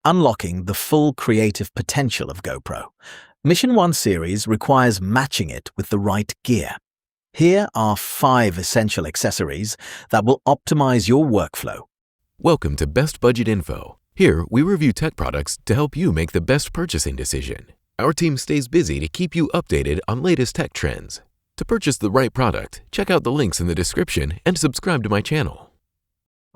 unlocking the full creative potential of GoPro. Mission 1 series requires matching it with the right gear. Here are 5 essential accessories that will optimize your workflow. Welcome to Best Budget Info. Here, we review tech products to help you make the best purchasing decision. Our team stays busy to keep you updated on latest tech trends. To purchase the right product, check out the links in the description and subscribe to my channel.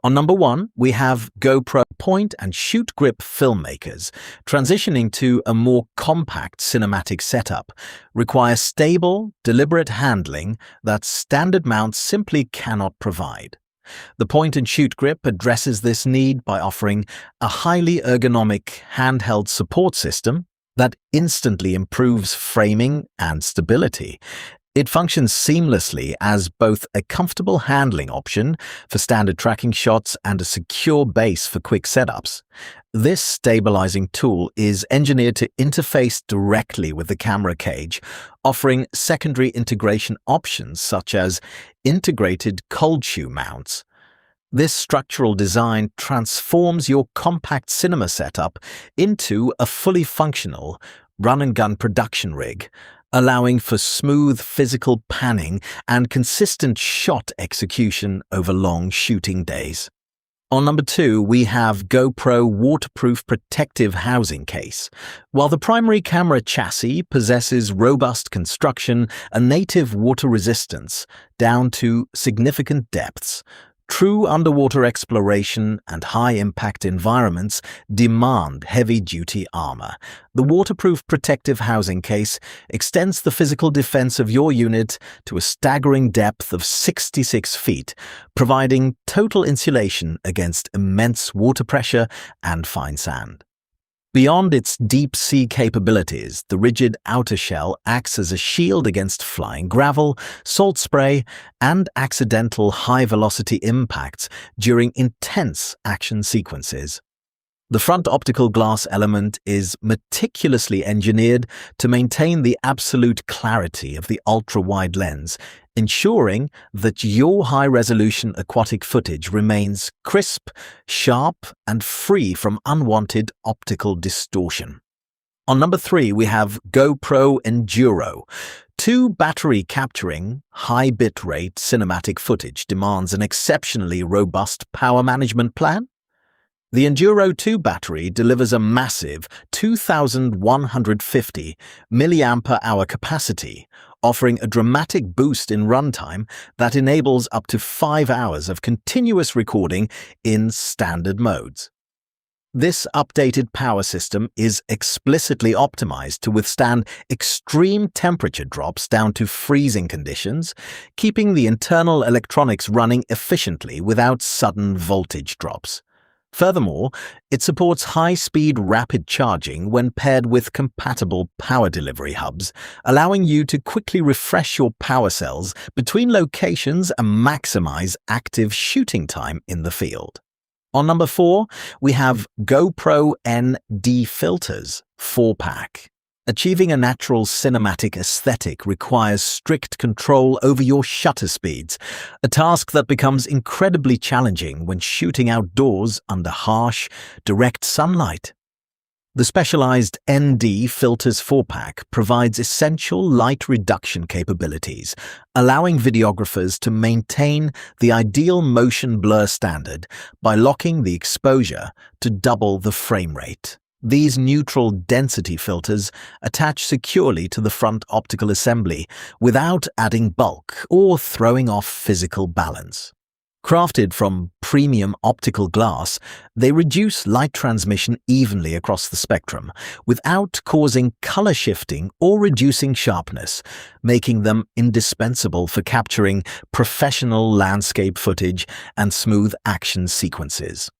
On number 1, we have GoPro point and shoot grip filmmakers. Transitioning to a more compact cinematic setup requires stable, deliberate handling that standard mounts simply cannot provide. The point and shoot grip addresses this need by offering a highly ergonomic handheld support system that instantly improves framing and stability. It functions seamlessly as both a comfortable handling option for standard tracking shots and a secure base for quick setups. This stabilizing tool is engineered to interface directly with the camera cage, offering secondary integration options such as integrated cold shoe mounts. This structural design transforms your compact cinema setup into a fully functional run-and-gun production rig, allowing for smooth physical panning and consistent shot execution over long shooting days. On number 2, we have GoPro waterproof protective housing case. While the primary camera chassis possesses robust construction and native water resistance down to significant depths, true underwater exploration and high-impact environments demand heavy-duty armor. The waterproof protective housing case extends the physical defense of your unit to a staggering depth of 66 feet, providing total insulation against immense water pressure and fine sand. Beyond its deep-sea capabilities, the rigid outer shell acts as a shield against flying gravel, salt spray, and accidental high-velocity impacts during intense action sequences. The front optical glass element is meticulously engineered to maintain the absolute clarity of the ultra-wide lens, ensuring that your high-resolution aquatic footage remains crisp, sharp, and free from unwanted optical distortion. On number 3, we have GoPro Enduro. 2 battery capturing high bitrate cinematic footage demands an exceptionally robust power management plan. The Enduro 2 battery delivers a massive 2,150 mAh capacity, offering a dramatic boost in runtime that enables up to 5 hours of continuous recording in standard modes. This updated power system is explicitly optimized to withstand extreme temperature drops down to freezing conditions, keeping the internal electronics running efficiently without sudden voltage drops. Furthermore, it supports high-speed rapid charging when paired with compatible power delivery hubs, allowing you to quickly refresh your power cells between locations and maximize active shooting time in the field. On number 4, we have GoPro ND filters 4-pack. Achieving a natural cinematic aesthetic requires strict control over your shutter speeds, a task that becomes incredibly challenging when shooting outdoors under harsh, direct sunlight. The specialized ND Filters 4-pack provides essential light reduction capabilities, allowing videographers to maintain the ideal motion blur standard by locking the exposure to double the frame rate. These neutral density filters attach securely to the front optical assembly without adding bulk or throwing off physical balance. Crafted from premium optical glass, they reduce light transmission evenly across the spectrum without causing color shifting or reducing sharpness, making them indispensable for capturing professional landscape footage and smooth action sequences.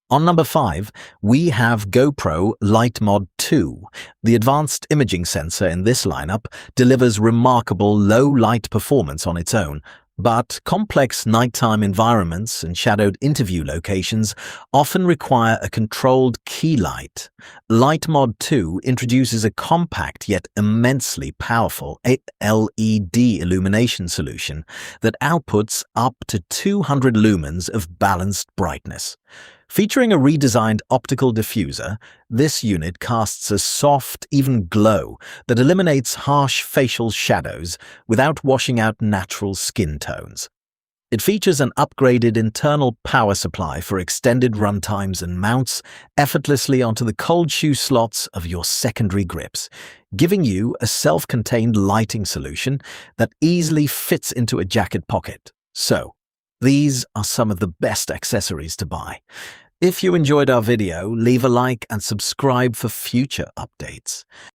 On number 5, we have GoPro LightMod 2. The advanced imaging sensor in this lineup delivers remarkable low-light performance on its own, but complex nighttime environments and shadowed interview locations often require a controlled key light. LightMod 2 introduces a compact yet immensely powerful LED illumination solution that outputs up to 200 lumens of balanced brightness. Featuring a redesigned optical diffuser, this unit casts a soft, even glow that eliminates harsh facial shadows without washing out natural skin tones. It features an upgraded internal power supply for extended runtimes and mounts effortlessly onto the cold shoe slots of your secondary grips, giving you a self-contained lighting solution that easily fits into a jacket pocket. So, these are some of the best accessories to buy. If you enjoyed our video, leave a like and subscribe for future updates.